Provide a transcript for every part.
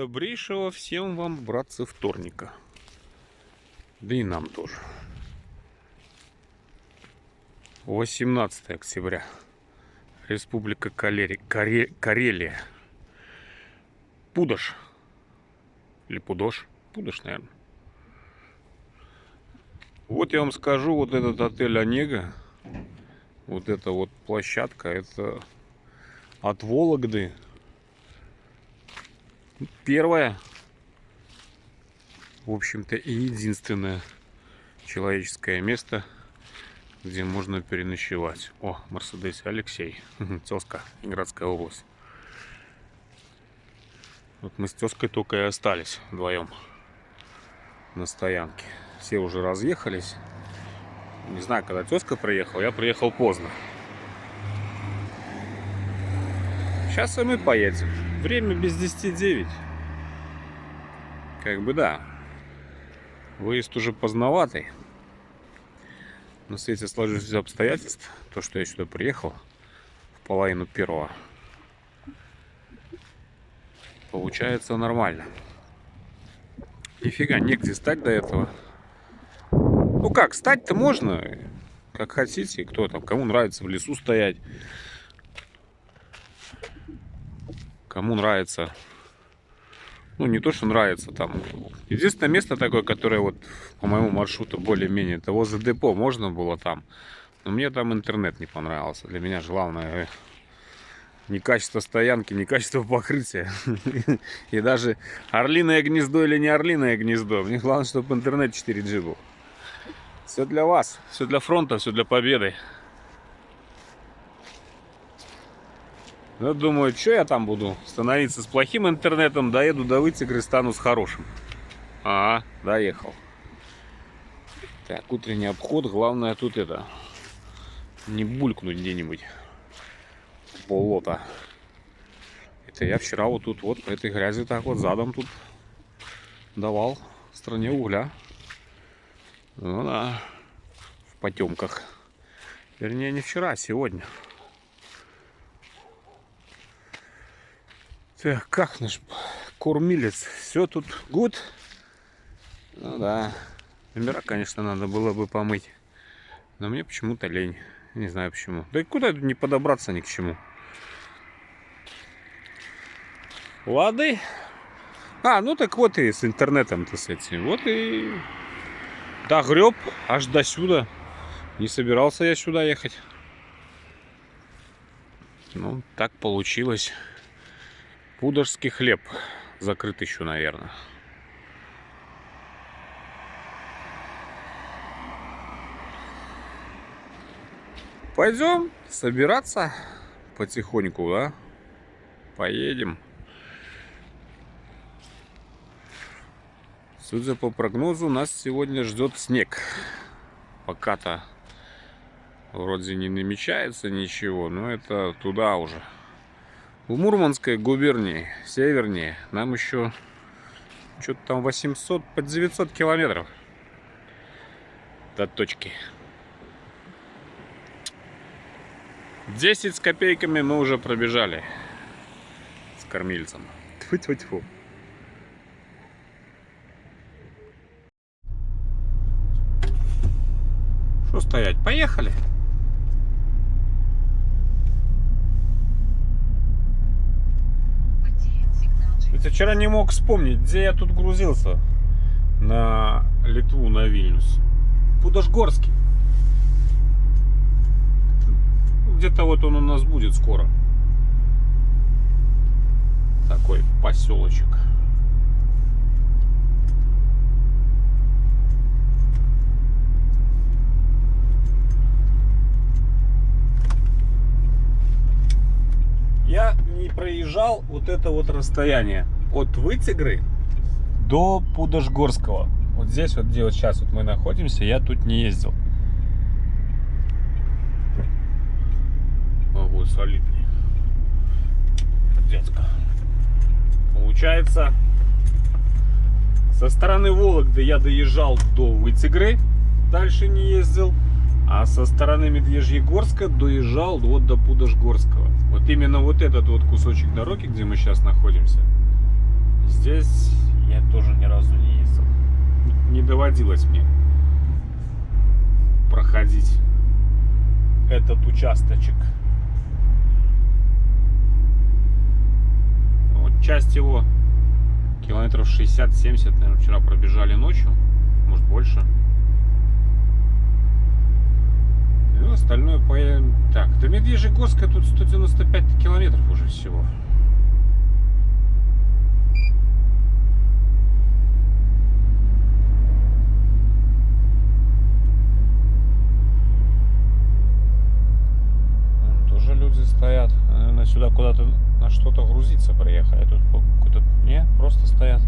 Добрейшего всем вам, братцы, вторника. Да и нам тоже. 18 октября. Республика Карелия. Пудож. Или Пудож? Пудож, наверное. Вот я вам скажу, вот этот отель Онега, вот эта вот площадка, это от Вологды первое, в общем-то, и единственное человеческое место, где можно переночевать. О, Мерседес Алексей, тезка, Ленинградская область. Вот мы с тезкой только и остались вдвоем на стоянке. Все уже разъехались. Не знаю, когда тезка приехала, я приехал поздно. Сейчас и мы поедем. Время без 10:09. Как бы да. Выезд уже поздноватый. Но в свете сложившихся обстоятельств, то, что я сюда приехал в половину первого, получается нормально. Нифига, негде стать до этого. Ну как, стать-то можно, как хотите, кто там, кому нравится в лесу стоять, кому нравится, ну не то, что нравится там. Единственное место такое, которое вот по моему маршруту более-менее, это возле депо, можно было там, но мне там интернет не понравился. Для меня же главное не качество стоянки, не качество покрытия. И даже орлиное гнездо или не орлиное гнездо, мне главное, чтобы интернет 4G был. Все для вас, все для фронта, все для победы. Я думаю, что я там буду становиться с плохим интернетом, доеду до Вытегры, стану с хорошим. Ага, доехал. Так, утренний обход, главное тут это, не булькнуть где-нибудь в болото. Это я вчера вот тут вот по этой грязи так вот задом тут давал в стране угля. Ну да, в потемках. Вернее, не вчера, а сегодня. Так, как наш кормилец? Все тут good? Ну да. Номера, конечно, надо было бы помыть. Но мне почему-то лень. Не знаю почему. Да и куда тут не подобраться ни к чему. Лады. А, ну так вот и с интернетом-то с этим. Вот и догреб аж до сюда. Не собирался я сюда ехать. Ну, так получилось. Пудожский хлеб. Закрыт еще, наверное. Пойдем собираться потихоньку, да? Поедем. Судя по прогнозу, нас сегодня ждет снег. Пока-то вроде не намечается ничего, но это туда уже. В Мурманской губернии, севернее, нам еще что-то там 800, под 900 километров до точки. 10 с копейками мы уже пробежали с кормильцем. Тьфу-тьфу-тьфу. Что стоять? Поехали! Я вчера не мог вспомнить, где я тут грузился на Литву, на Вильнюс. Пудожгорский. Где-то вот он у нас будет скоро. Такой поселочек. Я не проезжал вот это вот расстояние от Вытегры до Пудожгорского. Вот здесь вот, где вот сейчас вот мы находимся, я тут не ездил. О, вот солидный дядька. Получается, со стороны Вологды я доезжал до Вытегры, дальше не ездил. А со стороны Медвежьегорска доезжал вот до Пудожгорского. Вот именно вот этот вот кусочек дороги, где мы сейчас находимся, здесь я тоже ни разу не ездил. Не доводилось мне проходить этот участочек. Вот часть его километров 60-70, наверное, вчера пробежали ночью, может больше. Ну, остальное поедем. Так, до Медвежьегорска тут 195 километров уже всего. Тоже люди стоят. Наверное, сюда куда-то на что-то грузиться приехали. Тут какой-то... Не, просто стоят.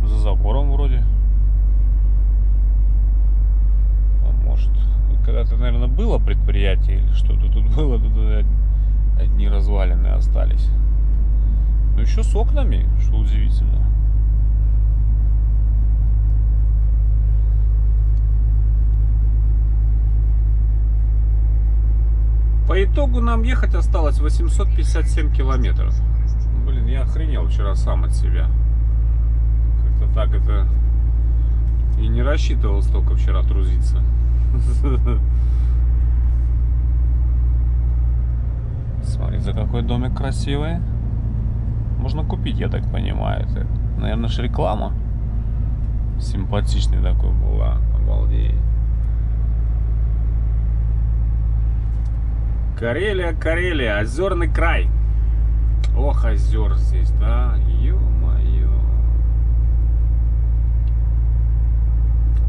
За забором вроде. А может, когда-то, наверное, было предприятие или что-то тут было. Тут одни развалины остались. Но еще с окнами, что удивительно. По итогу нам ехать осталось 857 километров. Блин, я охренел вчера сам от себя. Как-то так это... И не рассчитывал столько вчера трудиться. Смотрите, какой домик красивый. Можно купить, я так понимаю. Это, наверное, же реклама. Симпатичный такой была. Обалдеть. Карелия, Карелия, озерный край. Ох, озер здесь, да? Ё-моё.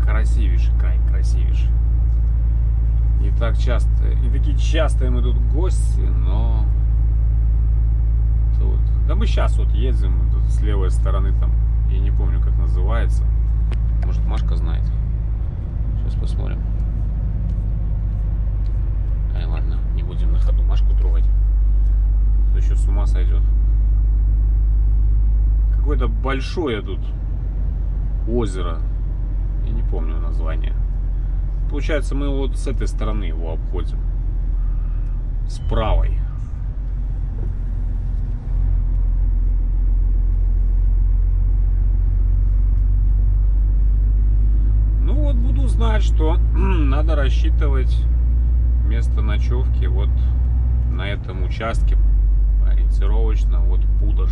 Красивейший край, красивейший. Не так часто, не такие частые мы тут гости, но тут... Да мы сейчас вот едем, тут с левой стороны там, я не помню, как называется. Может, Машка знает. Сейчас посмотрим. Ай, ладно, не будем на ходу Машку трогать. То еще с ума сойдет. Какое-то большое тут озеро. Я не помню название. Получается, мы вот с этой стороны его обходим. С правой. Ну вот, буду знать, что надо рассчитывать место ночевки вот на этом участке. Ориентировочно вот Пудож.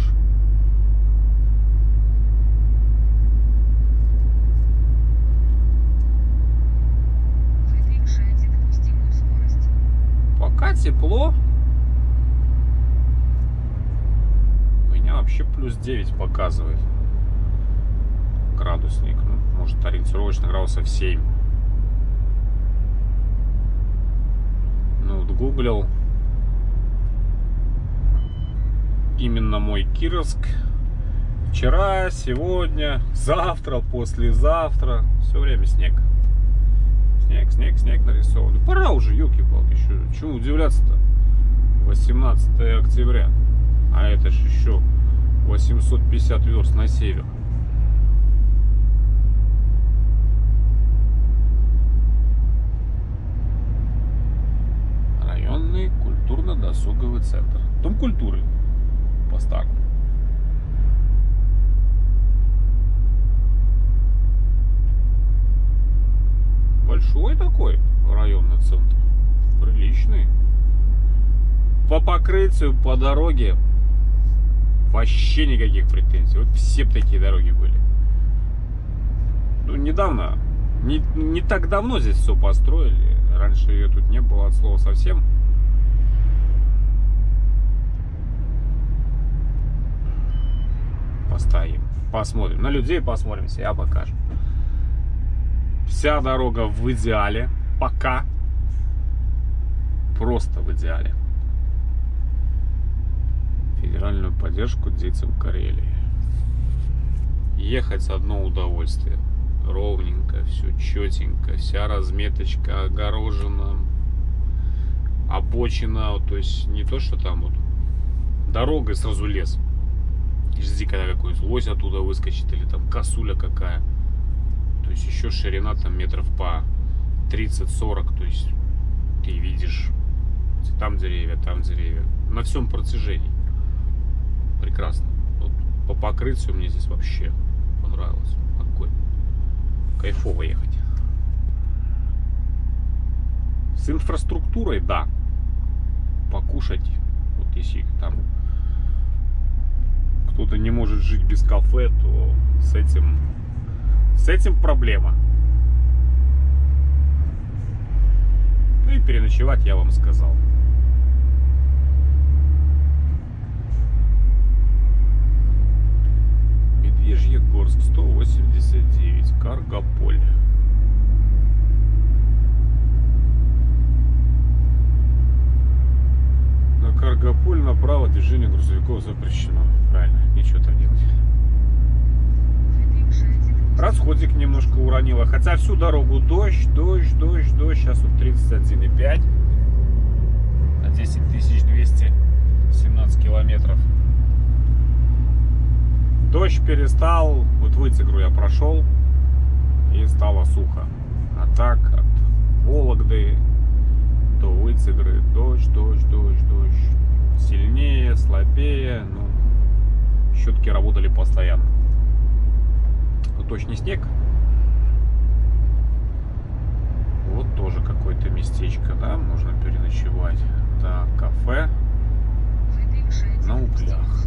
Вы превышаете допустимую скорость. Пока тепло. У меня вообще плюс 9 показывает градусник. Ну, может, ориентировочно градусов 7. Ну, вот гуглил. Именно мой Кировск. Вчера, сегодня, завтра, послезавтра. Все время снег. Снег, снег, снег нарисован. Пора уже, елки-палки. Чему удивляться-то? 18 октября. А это же еще 850 верст на север. Районный культурно-досуговый центр. Дом культуры. По-старому. Большой такой районный центр. Приличный. По покрытию, по дороге вообще никаких претензий. Вот все такие дороги были. Ну, недавно, не так давно здесь все построили. Раньше ее тут не было от слова совсем. Постоим, посмотрим. На людей посмотрим, себя покажем. Вся дорога в идеале. Пока. Просто в идеале. Федеральную поддержку детям Карелии. Ехать одно удовольствие. Ровненько, все четенько. Вся разметочка огорожена. Обочина. То есть не то, что там вот дорога и сразу лес. Жди, когда какой-нибудь лось оттуда выскочит. Или там косуля какая. То есть еще ширина там метров по 30-40. То есть ты видишь там деревья, там деревья. На всем протяжении. Прекрасно. Вот по покрытию мне здесь вообще понравилось. Какой кайфово ехать. С инфраструктурой, да. Покушать, вот если там кто-то не может жить без кафе, то с этим проблема. Ну и переночевать я вам сказал. Медвежьегорск, 189, Каргополь. На Каргополь направо движение грузовиков запрещено. Правильно, нечего там делать. Расходик немножко уронило. Хотя всю дорогу дождь. Сейчас вот 31,5. На 10 217 километров. Дождь перестал. Вот Выцегру я прошел. И стало сухо. А так от Вологды до Выцегры дождь. Сильнее, слабее. Ну, щетки работали постоянно. Тут точно снег. Вот тоже какое-то местечко, да, можно переночевать. Так, кафе на углях.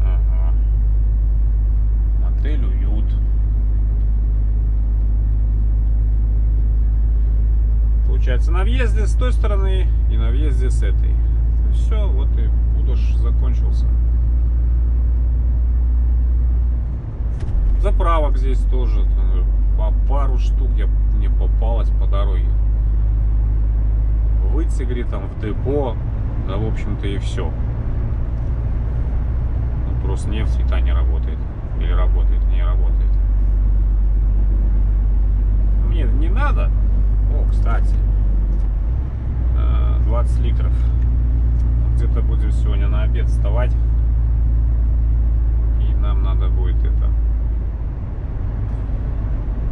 Ага. Отель «Уют». Получается, на въезде с той стороны и на въезде с этой. Все, вот и Пудож закончился. Заправок здесь тоже по пару штук мне попалось по дороге. В Выцегре, там в депо, да, в общем-то, и все. Ну, Роснефть и та не работает. Или работает, не работает. Мне не надо. О, кстати, 20 литров. Где-то будем сегодня на обед вставать. И нам надо будет это...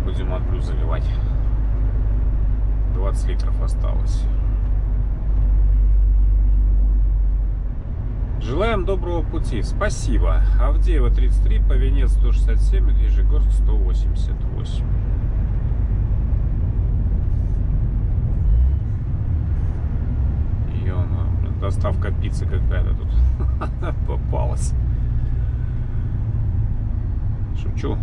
Будем AdBlue заливать. 20 литров осталось. Желаем доброго пути. Спасибо. Авдеева 33, Повенец 167, Медвежьегорск 188. Ё-моё, доставка пиццы какая-то тут попалась. Шучу.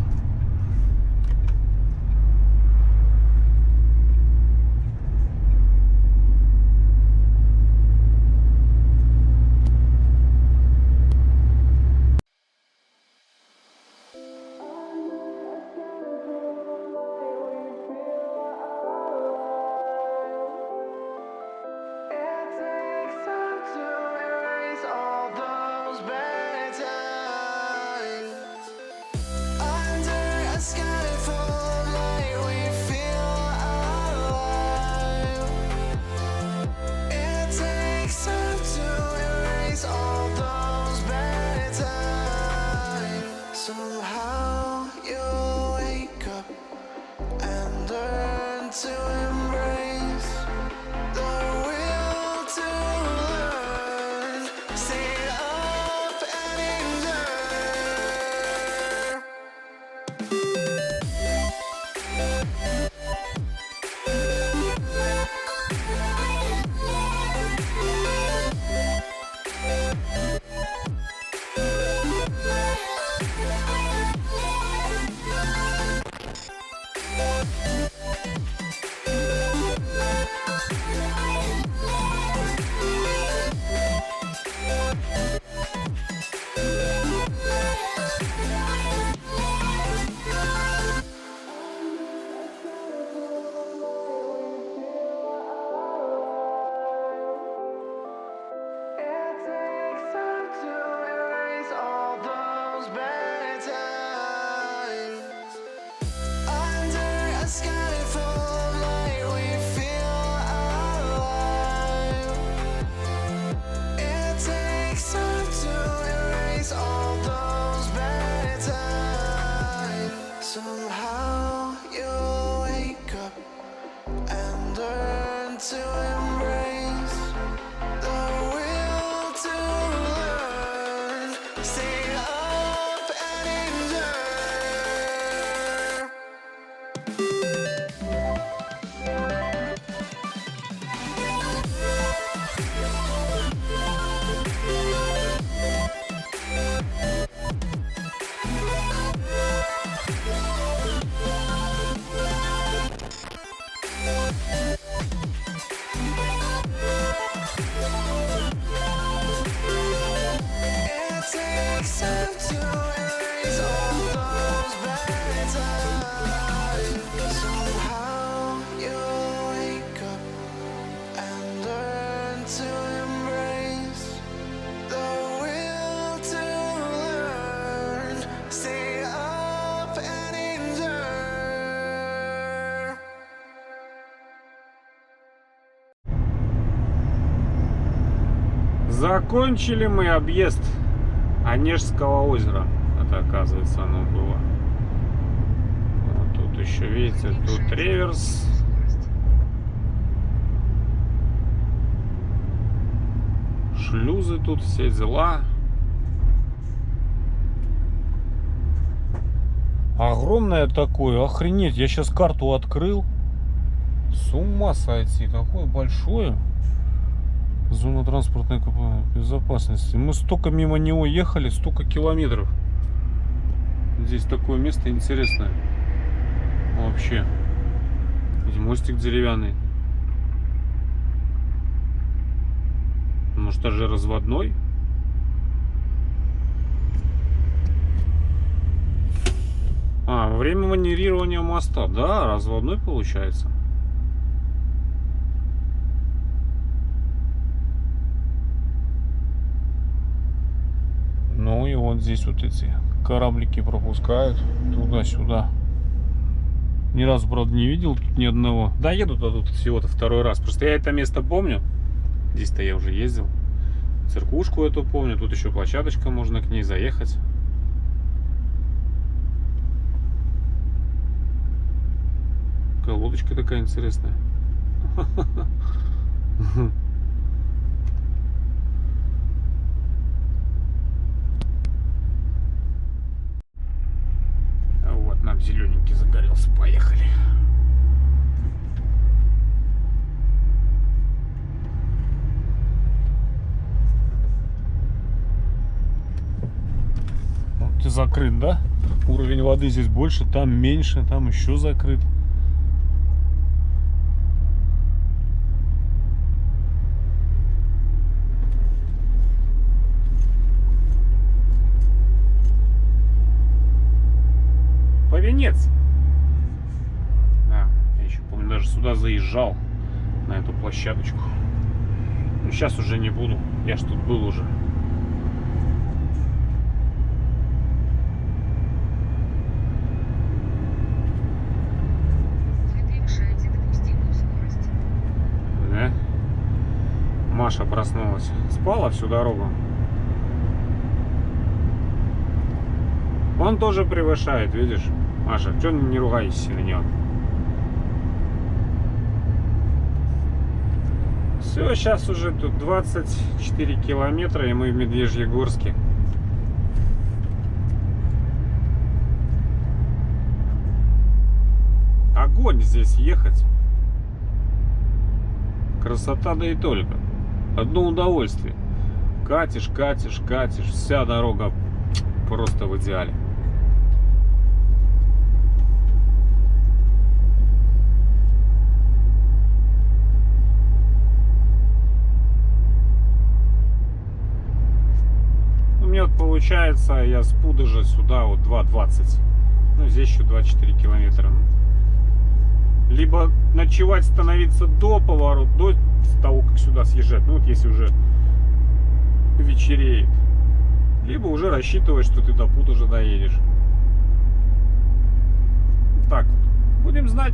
Stay up. Закончили мы объезд Онежского озера. Это, оказывается, оно было. Вот тут еще, видите, тут реверс. Шлюзы тут, все дела. Огромное такое, охренеть. Я сейчас карту открыл. С ума сойти, такое большое. Зона транспортной безопасности. Мы столько мимо него ехали, столько километров. Здесь такое место интересное. Вообще. Мостик деревянный. Может, даже разводной? А, время маневрирования моста. Да, разводной получается. Ну и вот здесь вот эти кораблики пропускают туда-сюда. Ни разу, правда, не видел тут ни одного. Да, еду тут всего-то второй раз. Просто я это место помню. Здесь-то я уже ездил. Церквушку эту помню. Тут еще площадочка, можно к ней заехать. Какая лодочка такая интересная. Вот нам зелененький загорелся. Поехали. Вот закрыт, да? Уровень воды здесь больше, там меньше, там еще закрыт. Повенец. Да, я еще помню, даже сюда заезжал, на эту площадочку. Но сейчас уже не буду, я ж тут был уже. Превышаете допустимую скорость. Да? Маша проснулась. Спала всю дорогу. Он тоже превышает, видишь? Маша, что не ругайся на него? Все, сейчас уже тут 24 километра, и мы в Медвежьегорске. Огонь здесь ехать. Красота, да и только. Одно удовольствие. Катишь, катишь, катишь. Вся дорога просто в идеале. У меня вот получается, я с Пудожа сюда вот 2,20. Ну, здесь еще 24 километра. Либо ночевать, становиться до поворота, до того, как сюда съезжать. Ну, вот если уже вечереет. Либо уже рассчитывать, что ты до Пудожа доедешь. Так вот. Будем знать.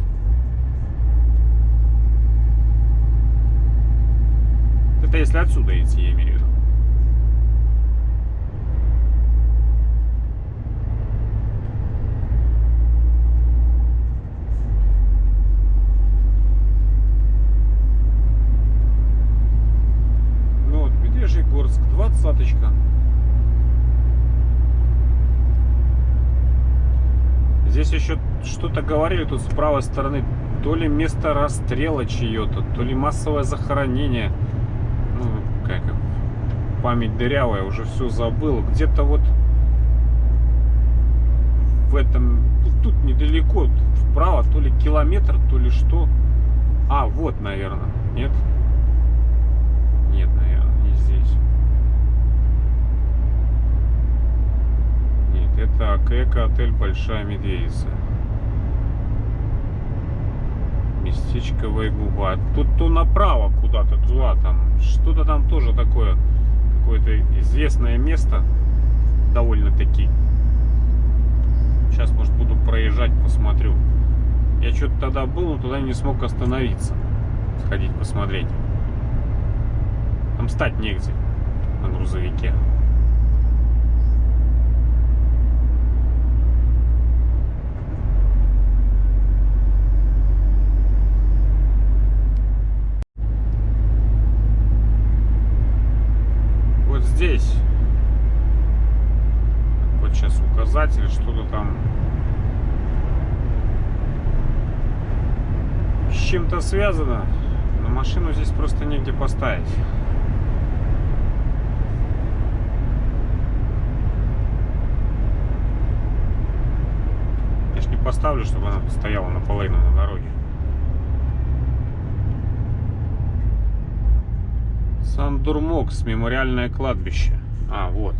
Это если отсюда идти, я имею в виду. Ну вот, Медвежьегорск, 20-очка. Здесь еще что-то говорили тут с правой стороны. То ли место расстрела чье-то, то ли массовое захоронение. Ну, как память дырявая, уже все забыл. Где-то вот в этом, тут недалеко, вправо, то ли километр, то ли что. А, вот, наверное. Нет? Нет, наверное, не здесь. Нет, это эко-отель Большая Медведица. Местечковая губа. Тут то направо куда-то, туда там. Что-то там тоже такое. Какое-то известное место. Довольно-таки. Сейчас, может, буду проезжать, посмотрю. Я что-то тогда был, но туда не смог остановиться. Сходить посмотреть. Там стать негде. на грузовике. Вот здесь. Вот сейчас указатель, что-то там с чем-то связано, но машину здесь просто негде поставить. Я ж не поставлю, чтобы она стояла наполовину на дороге. Сан-Дурмокс, мемориальное кладбище. А, вот.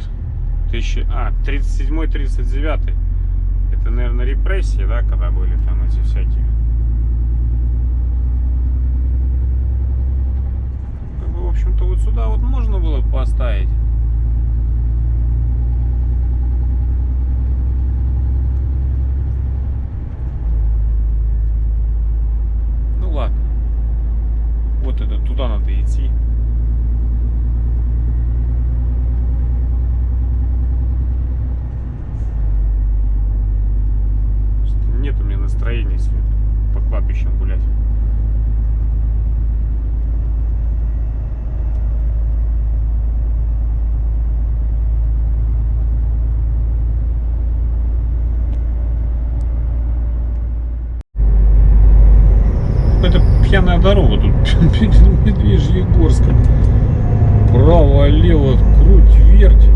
37-39. Это, наверное, репрессии, да, когда были там эти всякие. Как бы, в общем-то, вот сюда вот можно было поставить. Ну ладно. Вот это, туда надо идти. Нет у меня настроения сегодня по кладбищам гулять. Это пьяная дорога тут. Медвежьегорска. Право, лево, круть, верть.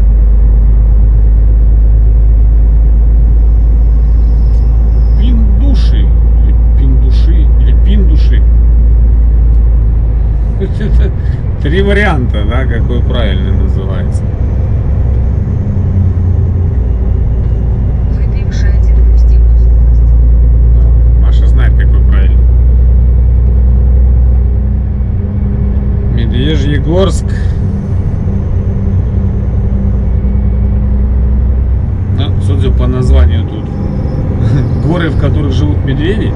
Пиндуши. Или пиндуши. Или пиндуши. Это три варианта, да, какой правильный называется. Вы превышаете допустимую скорость. Маша знает, какой правильный. Медвежьегорск. Ну, судя по названию тут, горы, в которых живут медведи.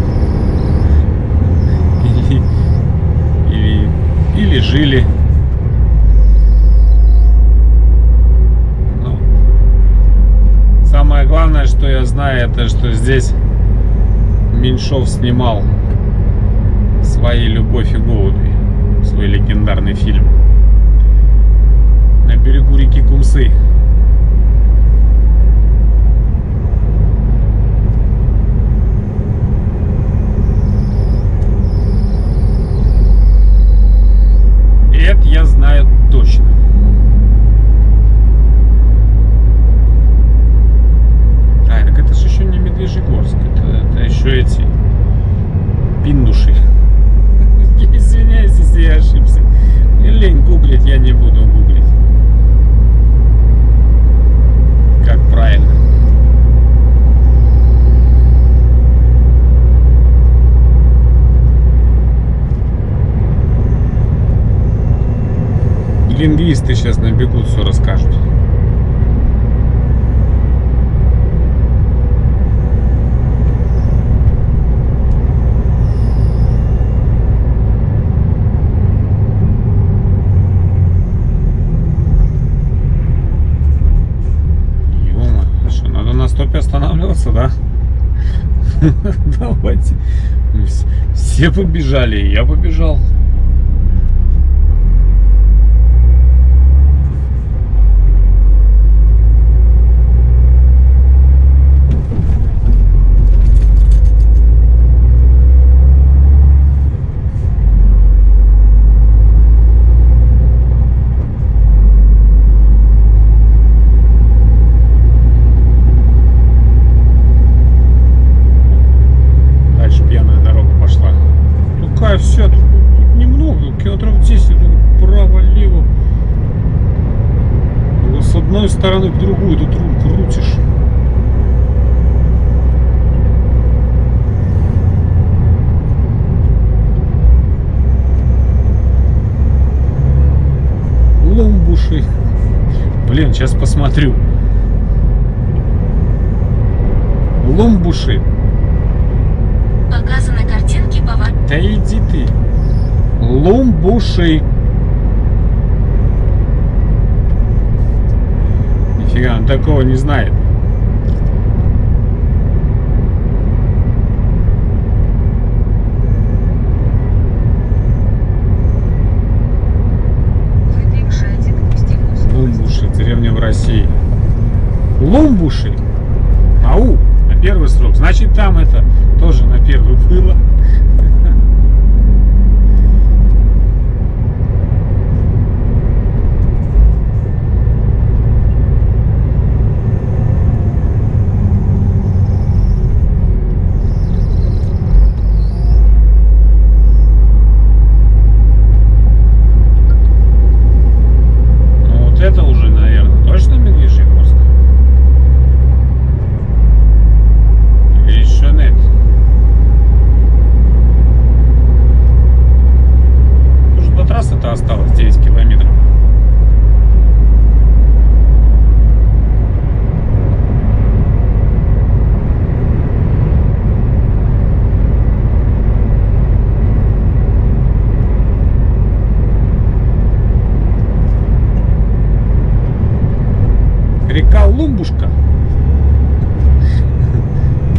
Или жили. Ну, самое главное, что я знаю, это что здесь Меньшов снимал свои «Любовь и голуби», свой легендарный фильм, на берегу реки Кумсы. Это я знаю точно. А, так это же еще не Медвежьегорск, это еще эти пиндуши. Извиняюсь, если я ошибся. Мне лень гуглить, я не буду гуглить. Как правильно. Лингвисты сейчас набегут, все расскажут. Ё-моё, что, надо на стопе останавливаться, да? Давайте. Все побежали, и я побежал. Все, тут немного, километров 10, право-лево. С одной стороны в другую тут руль крутишь. Ломбуши. Блин, сейчас посмотрю. Ломбуши. Показаны картинки по... Да иди ты. Ломбуши. Нифига, он такого не знает. Выпивший один пустимую скорость. Лумбуши, деревня в России. Лумбуши? Ау, на первый срок. Значит, там это тоже на первый было. Ну вот это уже, наверное, точно Медвежьегорск? Или еще нет? Уже до трассы-то осталось 9 километров. Река Лумбушка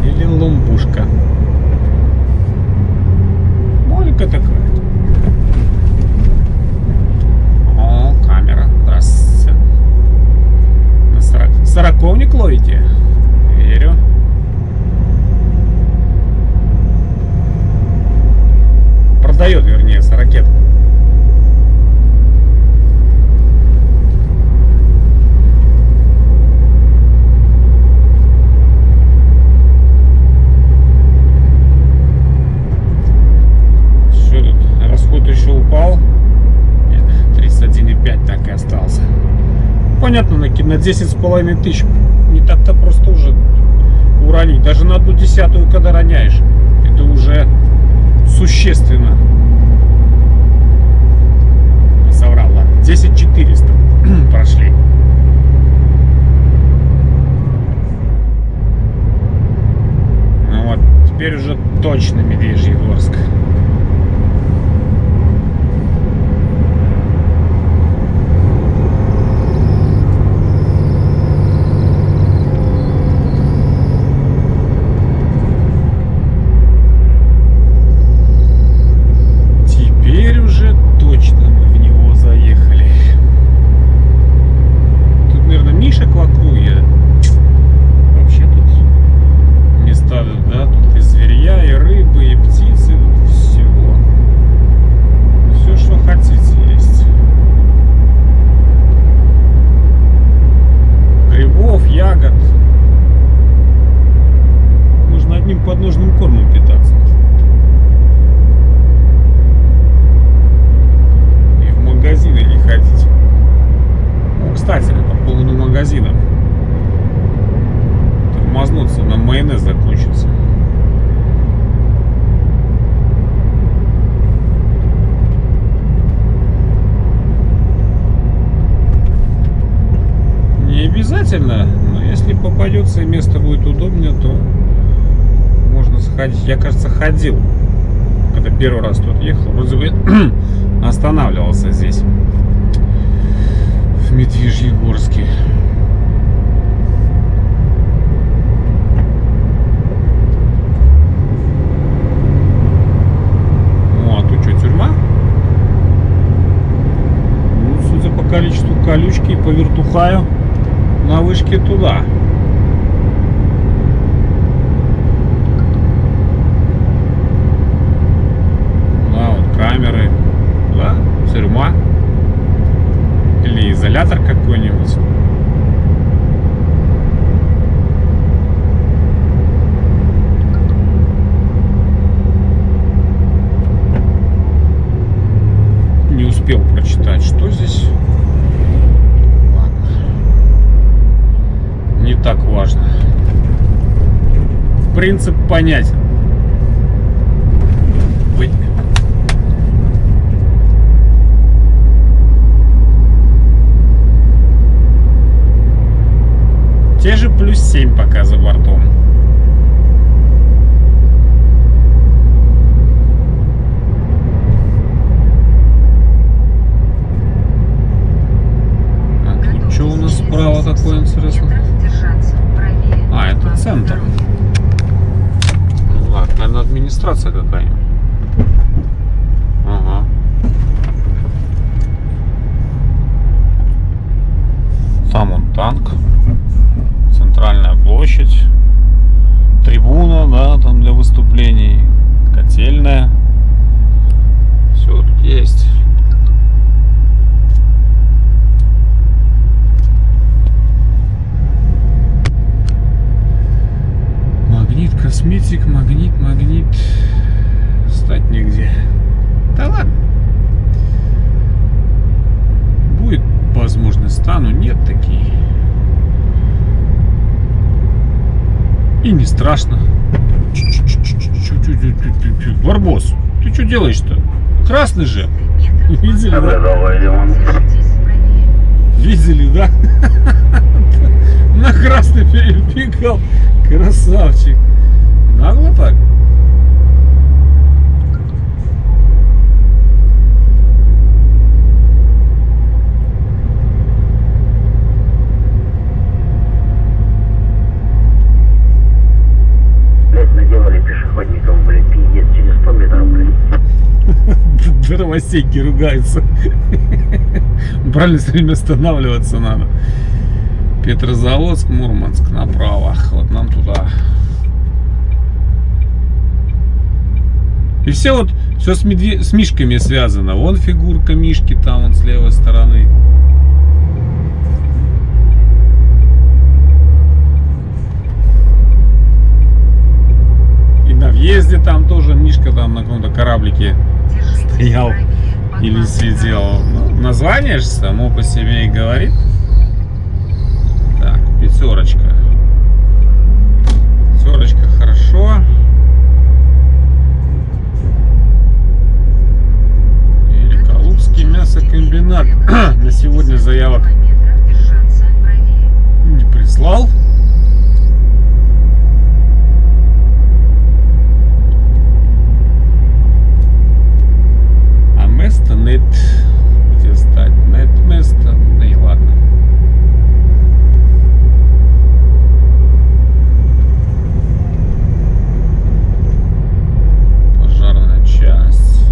или Лумбушка. Маленькая такая. О, камера. Здравствуйте. На сороковник ловите? Верю. Продает, вернее, сорокет. Что тут? Расход еще упал. Нет, 31,5 так и остался. Понятно, на 10,5 тысяч не так-то просто уже уронить. Даже на 1/10, когда роняешь, это уже существенно. Соврал, ладно. 10 400 прошли. Ну вот, теперь уже точно Медвежьегорск. Теперь уже точно мы в него заехали. Тут, наверное, мишек вокруг. Вообще тут места, да, тут и зверья, и рыбы, и птицы, тут всего. Все, что хотите, есть. Грибов, ягод. Можно одним подножным кормом питаться. И в магазины не ходить. Ну, кстати, по поводу магазинов. Тормознуться, на майонез закончился. Не обязательно, но если попадется и место будет удобнее, то можно сходить. Я, кажется, ходил, когда первый раз тут ехал, вроде бы останавливался здесь, в Медвежьегорске. Ну, а тут что, тюрьма? Ну, судя по количеству колючки и по вертухаю, на вышке туда. Да, вот камеры. Да, тюрьма. Или изолятор какой-нибудь. Не успел прочитать, что здесь. Ладно. Не так важно. Принцип понятен. Ой. Те же +7 пока за бортом. А тут что у нас справа такое интересное? стану. Нет такие. И не страшно. Барбос, ты что делаешь-то? Красный же. Видели, да? Держитесь правее. Видели, да? На красный перебегал. Красавчик. Нагло так? Наделали пешеходников, блядь, пиздец, через 100 метров, блядь. Дровосеки ругаются. Правильно, все время останавливаться надо. Петрозаводск, Мурманск направо. Вот нам туда. И все с мишками связано. Вон фигурка мишки там, вон с левой стороны. И на въезде там тоже мишка там на каком-то кораблике Держитесь стоял правее. или Подвал сидел. Ну, название же само по себе и говорит. Так, пятерочка. Пятерочка, хорошо. Или Калужский мясокомбинат. На сегодня заявок Держаться правее. не прислал. А место нет. Где стать? Нет места. Да и ладно. Пожарная часть.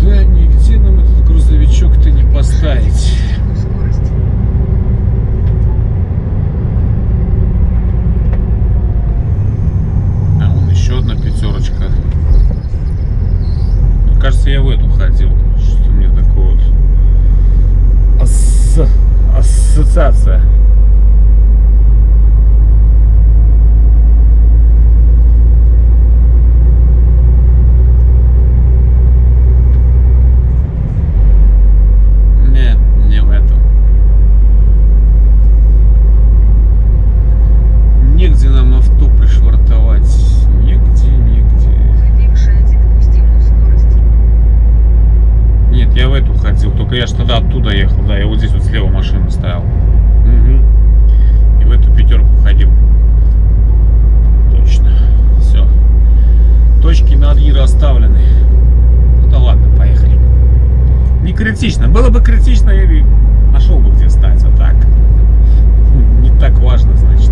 Да нигде нам этот грузовичок-то не поставить. Среднюю скорость. А вон еще одна пятерочка. Кажется, я в эту ходил. Что мне такое вот ассоциация. Не в эту. Негде нам авто пришвартовать. Нигде. Превышайте допустимую скорость. Нет, я в эту ходил, только я ж тогда оттуда ехал, да, я вот здесь вот слева машину ставил. Угу. И в эту пятерку ходил. Точно. Все. Точки над «и» расставлены. Ну да ладно, поехали. Не критично. Было бы критично, я бы нашел бы где стать, а так. Не так важно, значит.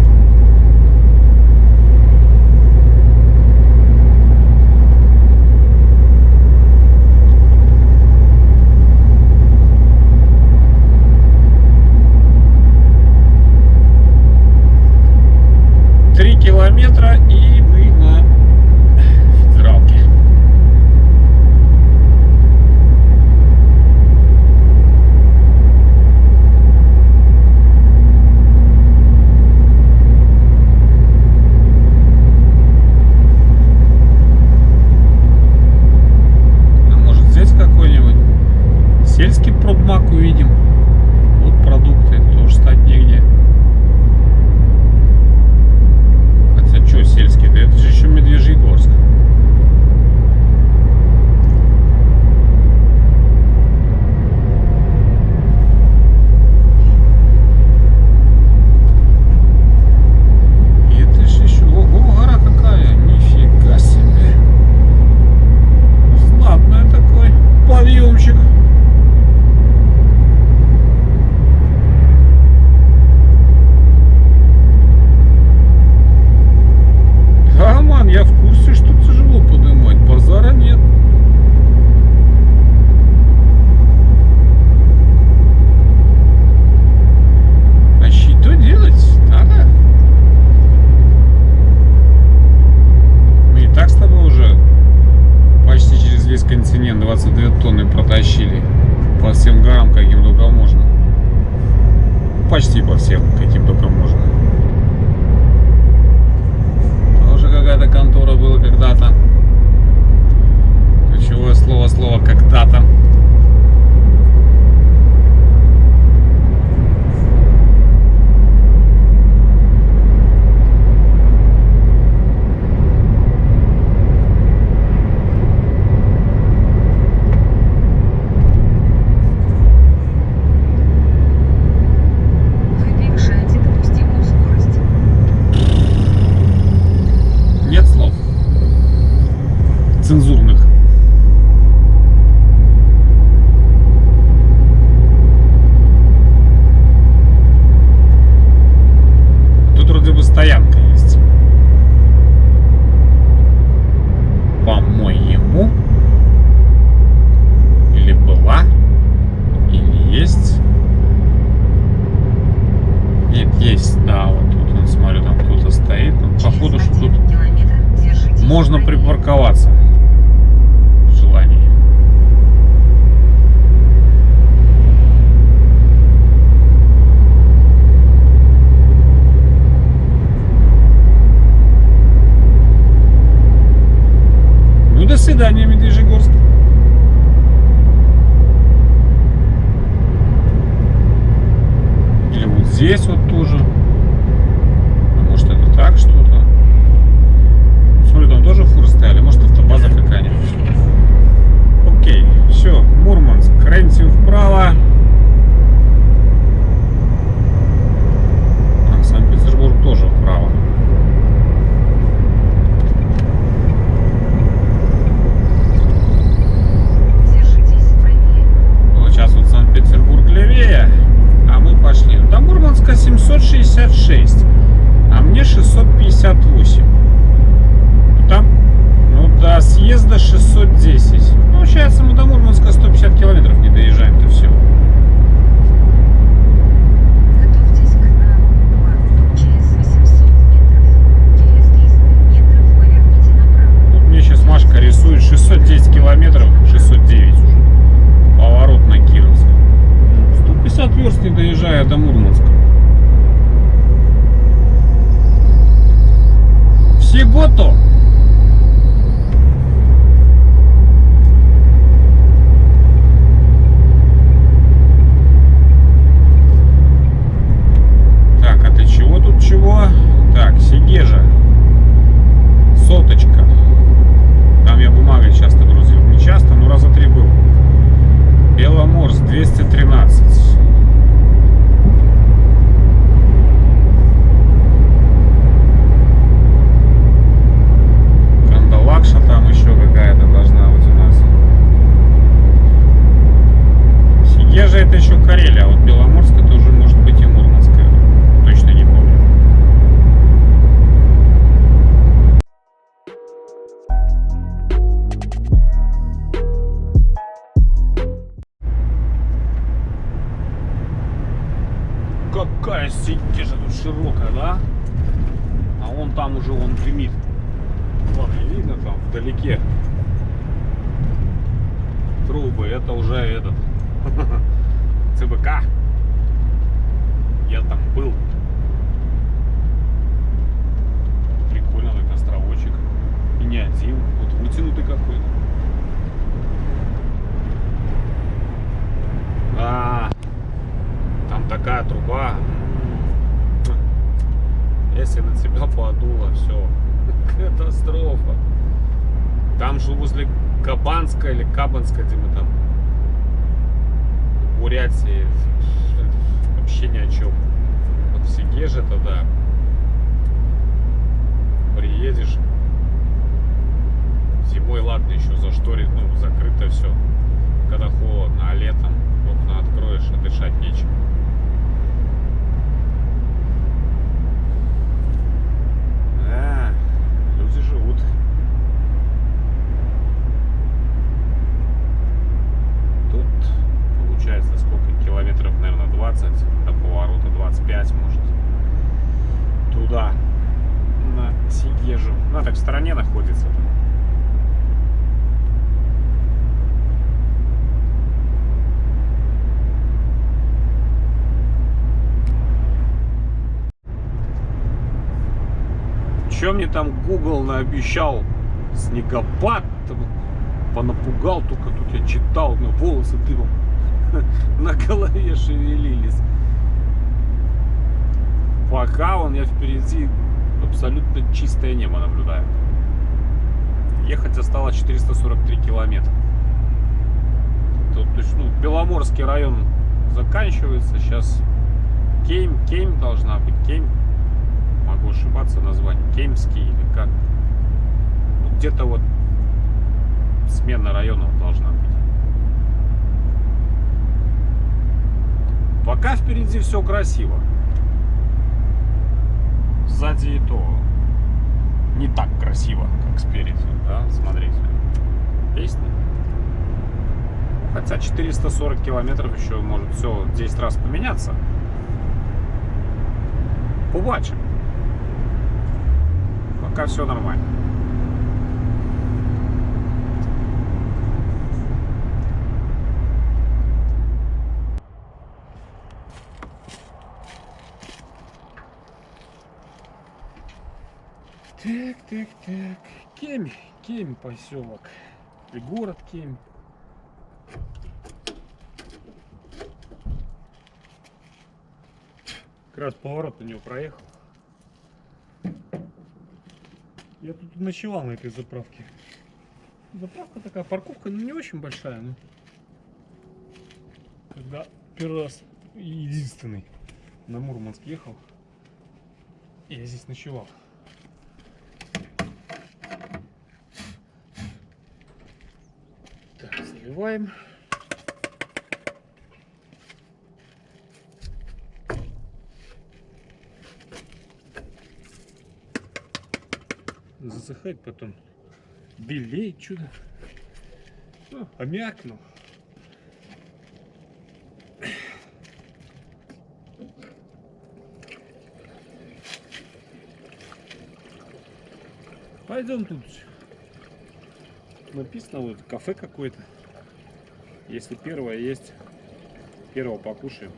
Три километра и мы на федералке. А может здесь какой-нибудь сельский продмаг увидим? Вот продукты, тоже стать негде. Хотя что сельский? Да это же еще Медвежьегорск. И это же еще... Ого, гора какая! Нифига себе! Знатный такой подъемчик. Да, ман, я в курсе, что тяжело поднимать. Базара нет. А что делать? Надо. Мы и так с тобой уже почти через весь континент 22 тонны протащили. По всем горам, каким только можно. Почти по всем, каким только можно. Тоже какая-то контора была когда-то. Ключевое слово когда цензурных. Тут вроде бы стоянка есть. По-моему. Или была, или есть. Нет, есть, да, вот тут, он, смотрю, там кто-то стоит. Ну, походу, что тут можно припарковаться в желании. Ну, до свидания, Медвежьегорск. Или вот здесь вот тоже. А может, это так что-то? Смотрю, там тоже фуры стояли. Может, автобаза какая-нибудь. Окей, все, Мурманск. Крэнтим вправо. А, Санкт-Петербург тоже вправо. Держитесь правее. Вот сейчас вот Санкт-Петербург левее. А мы пошли. До Мурманска 766. А мне 658. Там, ну, до съезда 610. Получается, мы до Мурманска 150 километров не доезжаем-то все. Готовьтесь к повороту через 800 метров. Через 300 метров поверните направо. Вот мне сейчас Машка рисует 610 километров, 609 уже. Поворот на Кировск. 150 верст не доезжая до Мурманска. Всего-то. Так, а ты чего тут чего? Так, Сегежа. Соточка. Там я бумагой часто грузил. Не часто, но раза 3 был. Беломорск 213. Кандалакша там еще какая-то должна быть у нас. Сегежа это еще Карелия, а вот Беломорск это уже может быть и Мурманская. Точно не помню. Какая Сегежа тут широкая, да? А вон там уже вон дымит. Ладно, видно там вдалеке трубы. Это уже этот ЦБК. Я там был. Прикольно, так островочек. И не один. Вот вытянутый какой-то. А, там такая труба. Если на тебя подуло, все. Катастрофа. Там же возле Кабанска или Кабанска, где мы там, в Бурятии, вообще ни о чем. Вот в Сегеже-то, да, приедешь, зимой ладно еще зашторит, ну, закрыто все, когда холодно, а летом окна откроешь, а дышать нечем. Да, люди живут. Тут получается сколько? Километров, наверное, 20 до поворота, 25 может. Туда, на Сегежу. Ну, так в стороне находится. Чем мне там Google наобещал снегопад, понапугал, только тут я читал, ну, волосы дымом на голове шевелились. Пока я впереди абсолютно чистое небо наблюдаю. Ехать осталось 443 километра. Тут, то есть, ну, Беломорский район заканчивается. Сейчас Кейм должна быть. Кейм. Могу ошибаться название. Кеймский или как. Ну, где-то вот смена районов должна быть. Пока впереди все красиво. Сзади и то не так красиво, как спереди. Да? Смотрите. Песня. Хотя 440 километров еще может все 10 раз поменяться. Побачим. Пока все нормально. Так. Кемь поселок. И город Кемь. Как раз поворот на него проехал. Я тут ночевал на этой заправке. Заправка такая, парковка, ну, не очень большая, но когда первый раз и единственный на Мурманск ехал, я здесь ночевал. Так, заливаем. Засыхает потом, белеет чудо. Аммиак, ну. Пойдем тут. Написано вот кафе какое-то. Если первое есть, первого покушаем.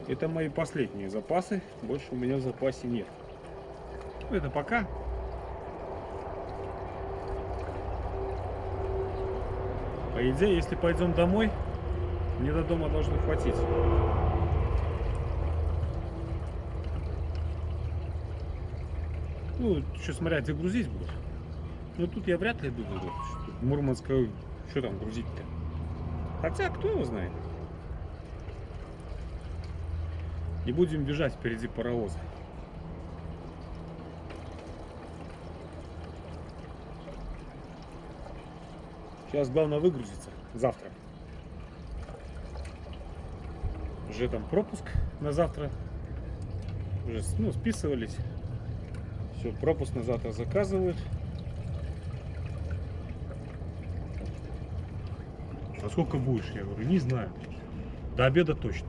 Это мои последние запасы. Больше у меня в запасе нет. Это пока. По идее, если пойдем домой, мне до дома должно хватить. Ну, еще смотря, где грузить будут. Но тут я вряд ли буду. Мурманская, что там грузить-то? Хотя, кто его знает. Не будем бежать впереди паровоза. Сейчас главное выгрузиться. Завтра. Уже там пропуск на завтра. Уже списывались. Все, пропуск на завтра заказывают. А сколько будешь? Я говорю, не знаю. До обеда точно.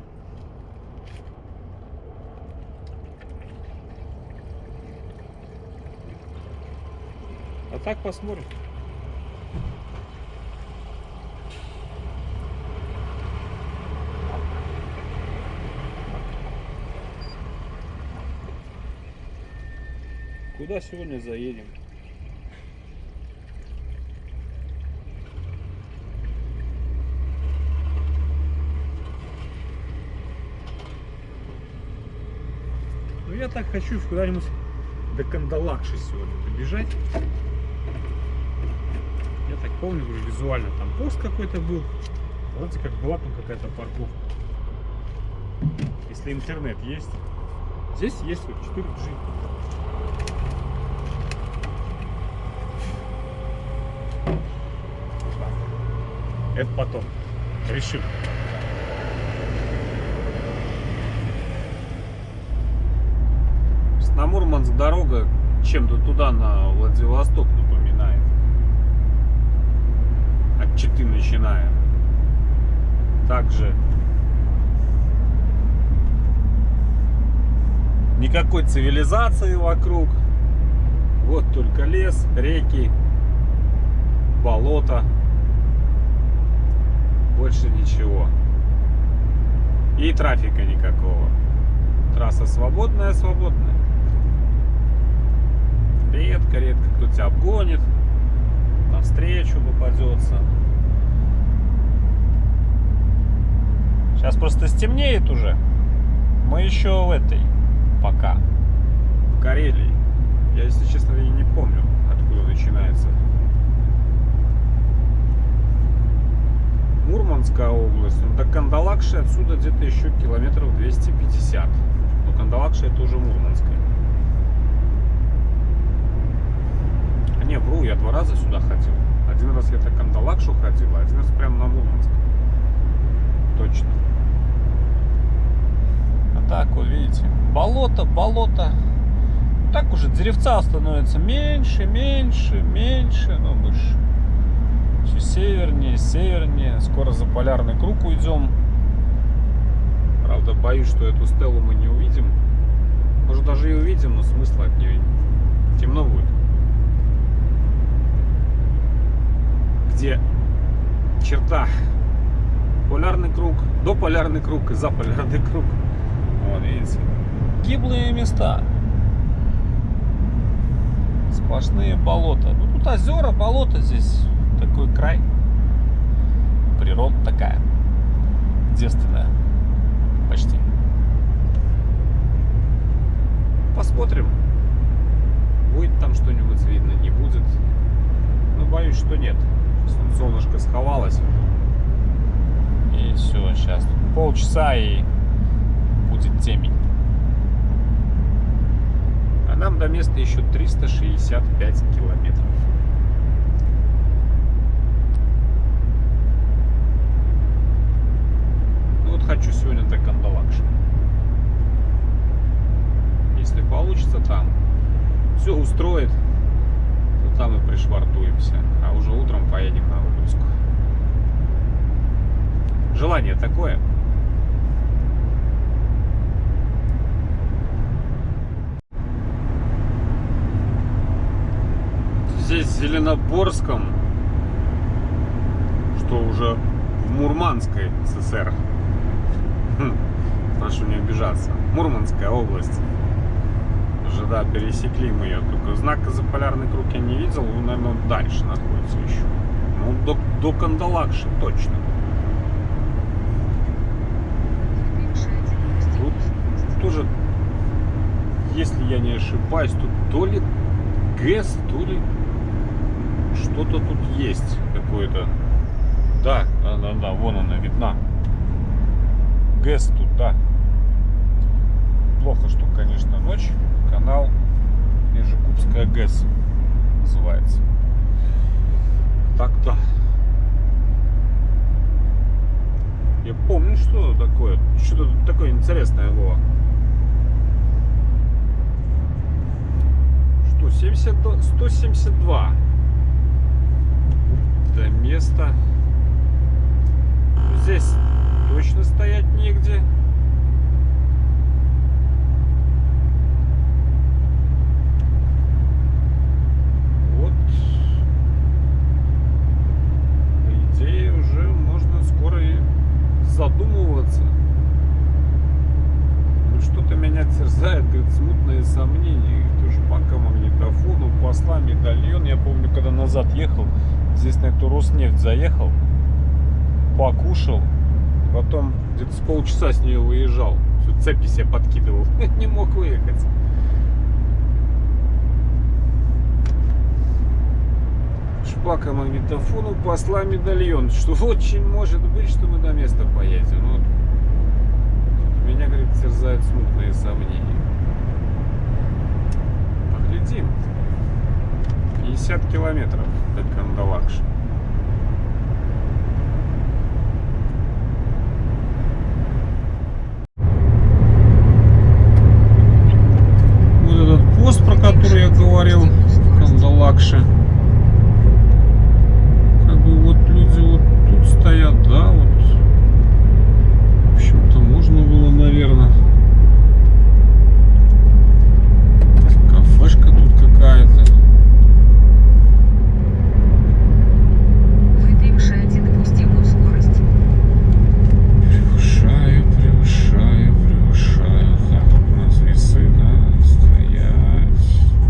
А так посмотрим. Куда сегодня заедем? Ну я так хочу куда-нибудь до Кандалакши сегодня добежать. Я так помню, уже визуально там пост какой-то был. Вроде как была там какая-то парковка. Если интернет есть. Здесь есть вот 4G. Это потом. Решим. На Мурманск дорога чем-то туда, на Владивосток, напоминает. От Читы начиная. Также никакой цивилизации вокруг. Вот только лес, реки, болото. Больше ничего. И трафика никакого. Трасса свободная. Редко кто тебя обгонит, навстречу попадется. Сейчас просто стемнеет уже. Мы еще в этой пока в Карелии. Я, если честно, и не помню, откуда начинается. Мурманская область. Ну, до Кандалакши отсюда где-то еще километров 250. Но Кандалакша это уже Мурманская. болото, болото. Так уже деревца становятся меньше, меньше, меньше. Ну, мы ж все севернее, севернее. Скоро за полярный круг уйдем. Правда, боюсь, что эту стелу мы не увидим. Может, даже и увидим, но смысла от нее темно будет. Где черта? Полярный круг, дополярный круг и заполярный круг. Вот, видите. Гиблые места. Сплошные болота. Ну, тут озера, болото, здесь такой край. Природа такая. Девственная. Почти. Посмотрим. Будет там что-нибудь видно, не будет. Но боюсь, что нет. Сейчас солнышко сховалось. И все, сейчас полчаса и будет темень. А нам до места еще 365 километров. Ну вот хочу сегодня до Кандалакши. Если получится там, все устроит, то там и пришвартуемся. А уже утром поедем на выгрузку. Желание такое. Здесь в Зеленоборском, что уже в Мурманской ССР. Прошу не обижаться. Мурманская область. Уже, да, пересекли мы ее. Только знака за полярный круг я не видел. Он, наверное, дальше находится еще. Ну, до Кандалакши точно. Тут тоже, если я не ошибаюсь, тут то ли ГЭС, то ли что-то тут есть какое-то. Да, вон она видна. ГЭС тут, да. Плохо, что, конечно, ночь. Канал Межекупская ГЭС называется. Так-то. Я помню, что такое. Что-то такое интересное было. Что, 172 до места. Здесь точно стоять негде. Вот. По идее, уже можно скоро и задумываться. Ну, что-то меня терзает, говорит, смутные сомнения. Тоже пока магнитофону, посла, медальон. Я помню, когда назад ехал, здесь на эту Роснефть заехал, покушал, потом где-то с полчаса с нее выезжал. Все, цепи себе подкидывал. Не мог выехать. Шпака, магнитофону, посла, медальон. Что очень может быть, что мы до места поедем. Вот. Меня, говорит, терзают смутные сомнения. Поглядим. 50 километров до Кандалакши. Вот этот пост, про который я говорил, в Кандалакши. Как бы вот люди вот тут стоят, да, вот. В общем-то, можно было, наверное. Кафешка тут какая-то. Вы превышаете допустимую скорость. Превышаю. Так, у нас весы, да, стоять.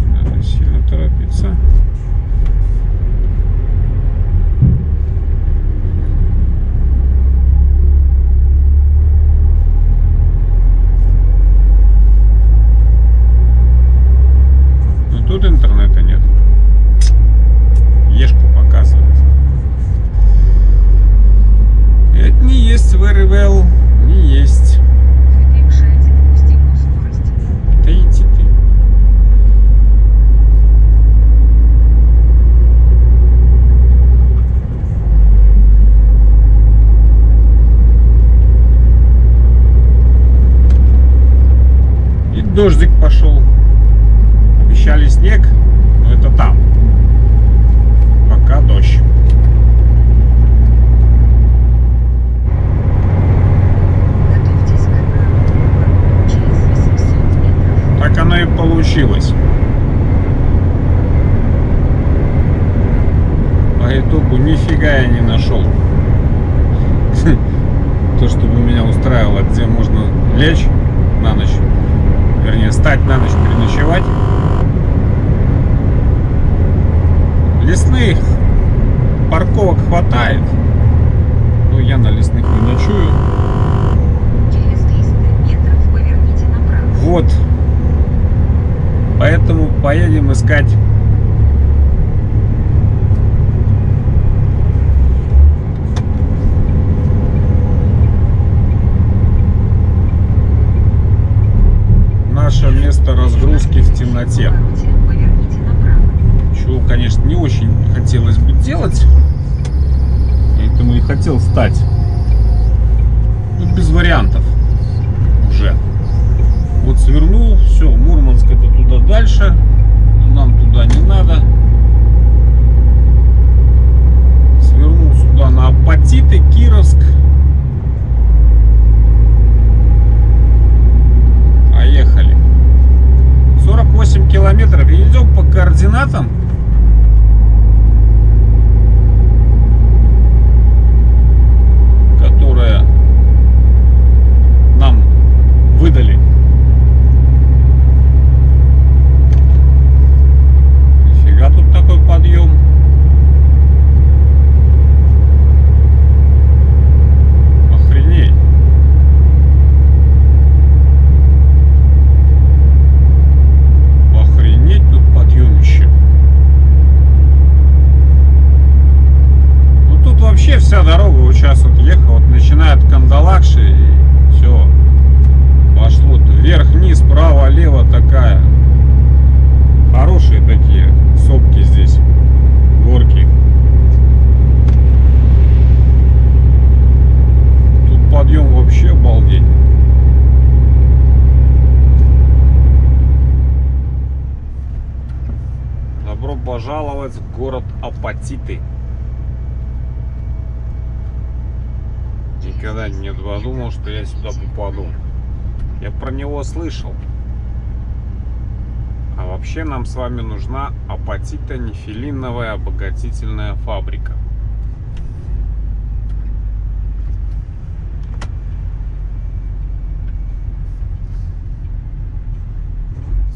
Надо сильно торопиться. дождик пошел. Обещали снег, но это там. Пока дождь. Готовьтесь к обратному. Через 800 метров. Так оно и получилось. По итогу нифига я не нашел. То, чтобы меня устраивало, где можно лечь на ночь. Вернее, встать на ночь, переночевать. Лесных парковок хватает. Но я на лесных не ночую. Через 300 метров поверните направо. Вот. Поэтому поедем искать наше место разгрузки в темноте. Повороте поверните направо. Чего, конечно, не очень хотелось бы делать. Поэтому и хотел встать. Ну, без вариантов. Уже. Вот свернул, все, Мурманск это туда дальше. Нам туда не надо. Свернул сюда на Апатиты, Кировск. Поехали. 48 километров. И идем по координатам. Которые нам выдали. Нифига тут такой подъем. Охренеть. Охренеть тут подъемище. Ну тут вообще вся дорога вот сейчас вот ехала, вот начиная от Кандалакши и все. Пошло вверх-вниз, право-лево такая. Хорошие такие сопки здесь, горки. Тут подъем вообще обалдеть. Добро пожаловать в город Апатиты. Никогда не подумал, что я сюда попаду. Я про него слышал. А вообще нам с вами нужна апатито-нефилиновая обогатительная фабрика.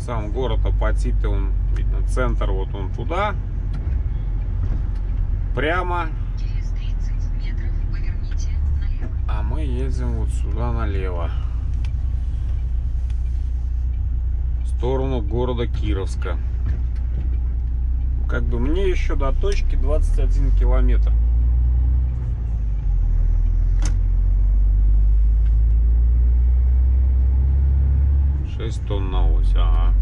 Сам город Апатиты, он, видно, центр, вот он туда. Прямо. Через 30 метров поверните налево. А мы едем вот сюда налево. В сторону города Кировска. Как бы мне еще до точки 21 километр. Шесть тонн на ось, ага.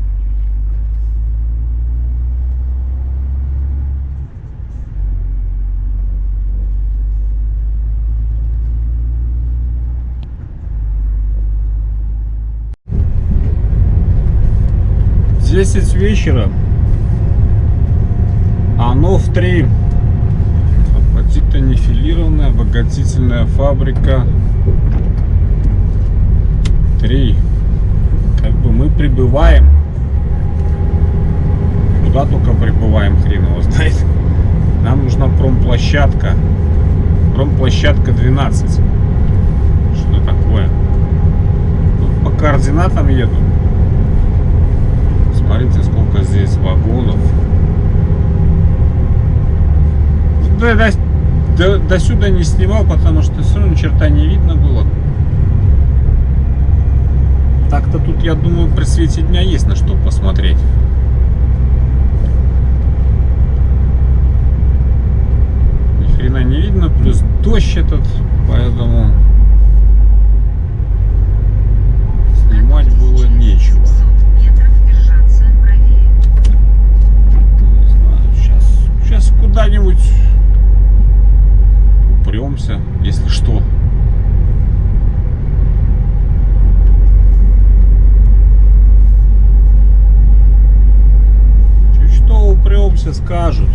В 10 вечера, оно в 3. Апатито-нефилированная обогатительная фабрика 3. Как бы мы прибываем. Куда только прибываем, хрен его знает. Нам нужна промплощадка. Промплощадка 12. Что такое? Тут по координатам еду. Смотрите, сколько здесь вагонов. До сюда не снимал, потому что все равно ни черта не видно было. Так-то тут, я думаю, при свете дня есть на что посмотреть. Ни хрена не видно, плюс дождь этот, поэтому снимать было нечего. 700 метров держаться правее. Не знаю, сейчас куда-нибудь упремся, если что. упираемся, скажут.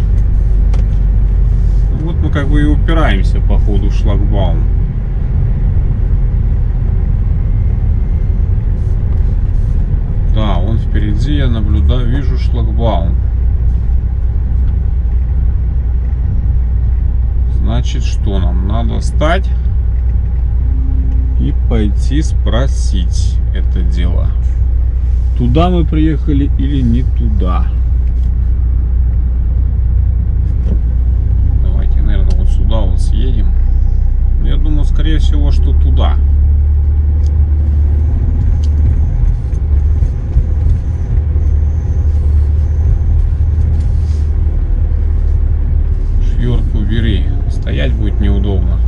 Вот мы как бы и упираемся по ходу в шлагбаум. Да, вон впереди я наблюдаю, вижу шлагбаум. Значит, что нам? Надо встать и пойти спросить это дело. Туда мы приехали или не туда? Давайте, наверное, вот сюда вот съедем. Я думаю, скорее всего, что туда. Швертку бери. Стоять будет неудобно.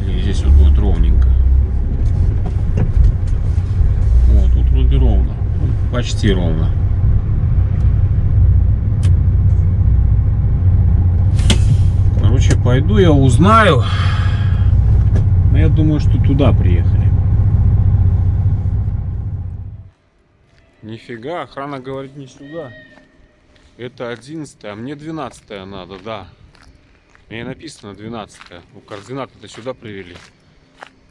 Или здесь вот будет ровненько. Вот, тут вроде ровно. Почти ровно. Короче, пойду я узнаю. Но я думаю, что туда приехали. Нифига, охрана говорит не сюда. Это 11, а мне 12 надо, да. Мне написано 12. Ну, координаты-то сюда привели.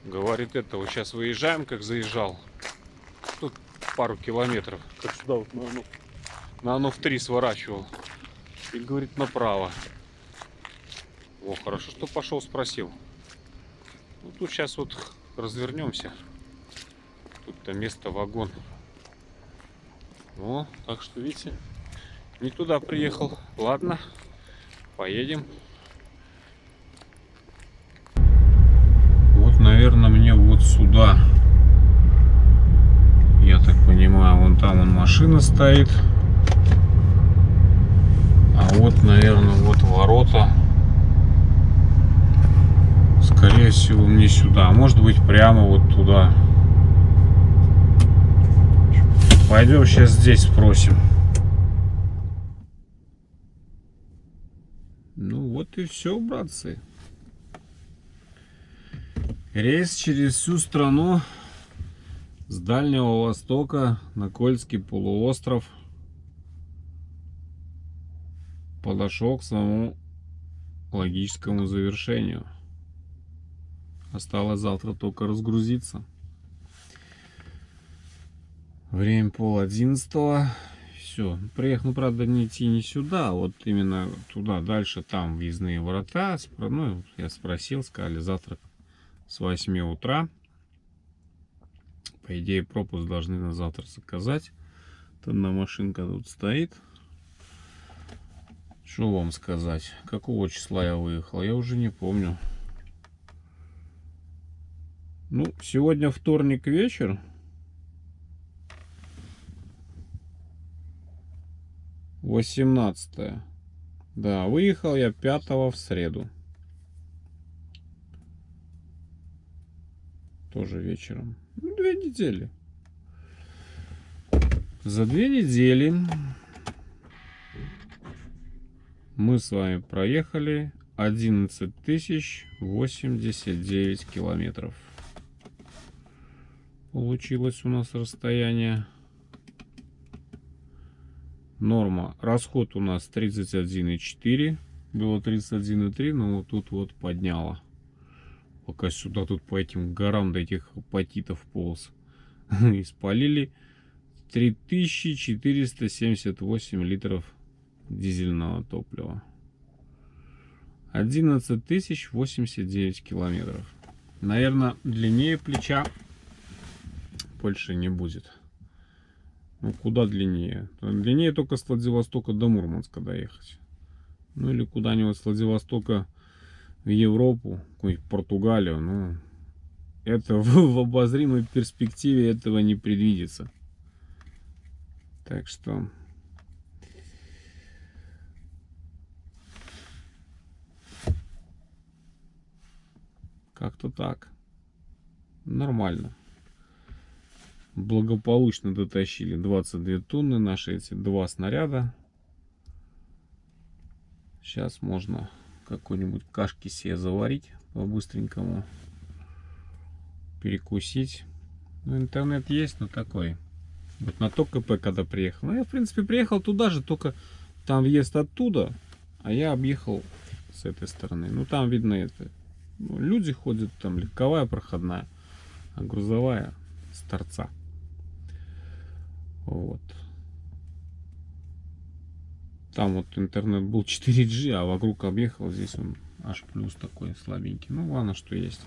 Говорит, это вот сейчас выезжаем, как заезжал. Тут пару километров. Как сюда вот на оно в 3 сворачивал. И говорит, направо. О, хорошо, что пошел, спросил. Ну, тут сейчас вот развернемся. Тут-то место, вагон. О, так что, видите, не туда приехал. Ладно, поедем. Вот, наверное, мне вот сюда. Я так понимаю, вон там машина стоит. А вот, наверное, вот ворота. Скорее всего, мне сюда. А может быть, прямо вот туда. Пойдем сейчас здесь спросим. Ну вот и все, братцы. Рейс через всю страну с Дальнего Востока на Кольский полуостров подошел к своему логическому завершению. Осталось завтра только разгрузиться. Время 10:30. Все. Приехал, правда, не идти не сюда, а вот именно туда, дальше, там въездные ворота. Ну, я спросил, сказали, завтрак с 8 утра. По идее, пропуск должны на завтра заказать. Одна машинка тут стоит. Что вам сказать? Какого числа я выехал? Я уже не помню. Ну, сегодня вторник вечер. 18. Да, выехал я 5 в среду. Тоже вечером. Ну, 2 недели. За 2 недели мы с вами проехали 11 089 километров. Получилось у нас расстояние. Норма. Расход у нас 31,4. Было 31,3, но вот тут вот подняло. Пока сюда тут по этим горам до этих апатитов полз. И спалили 3478 литров дизельного топлива. 11 089 километров. Наверное, длиннее плеча больше не будет. Ну, куда длиннее? Длиннее только с Владивостока до Мурманска доехать. Ну, или куда-нибудь с Владивостока в Европу, какую-нибудь Португалию. Ну, это в обозримой перспективе этого не предвидится. Так что... как-то так. Нормально. Благополучно дотащили 22 тонны, наши эти 2 снаряда. Сейчас можно какой-нибудь кашки себе заварить по-быстренькому, перекусить. Ну, интернет есть, но такой Вот на то КП, когда приехал. Ну, я, в принципе, приехал туда же, только там въезд оттуда, а я объехал с этой стороны. Ну, там видно это. Ну, люди ходят, там легковая проходная, а грузовая с торца. Вот. Там вот интернет был 4G, а вокруг объехал. Здесь он аж плюс такой слабенький. Ну, ладно, что есть.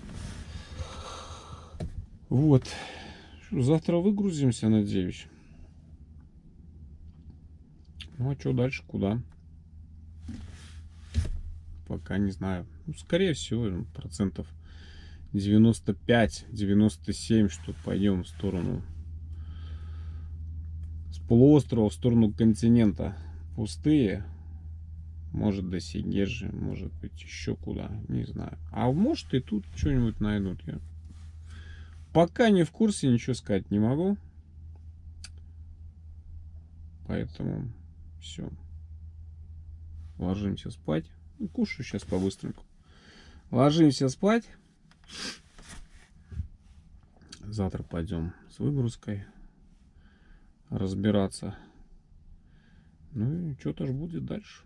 Вот. Завтра выгрузимся, надеюсь. Ну, а что дальше? Куда? Пока не знаю. Ну, скорее всего, процентов 95-97, что пойдем в сторону с полуострова, в сторону континента. Пустые. Может, до Сегежи, может быть, еще куда. Не знаю. А может, и тут что-нибудь найдут. Я пока не в курсе, ничего сказать не могу. Поэтому все. Ложимся спать. Ну, кушаю сейчас по-быстреньку. Ложимся спать. Завтра пойдем с выгрузкой разбираться. Ну и что-то ж будет дальше.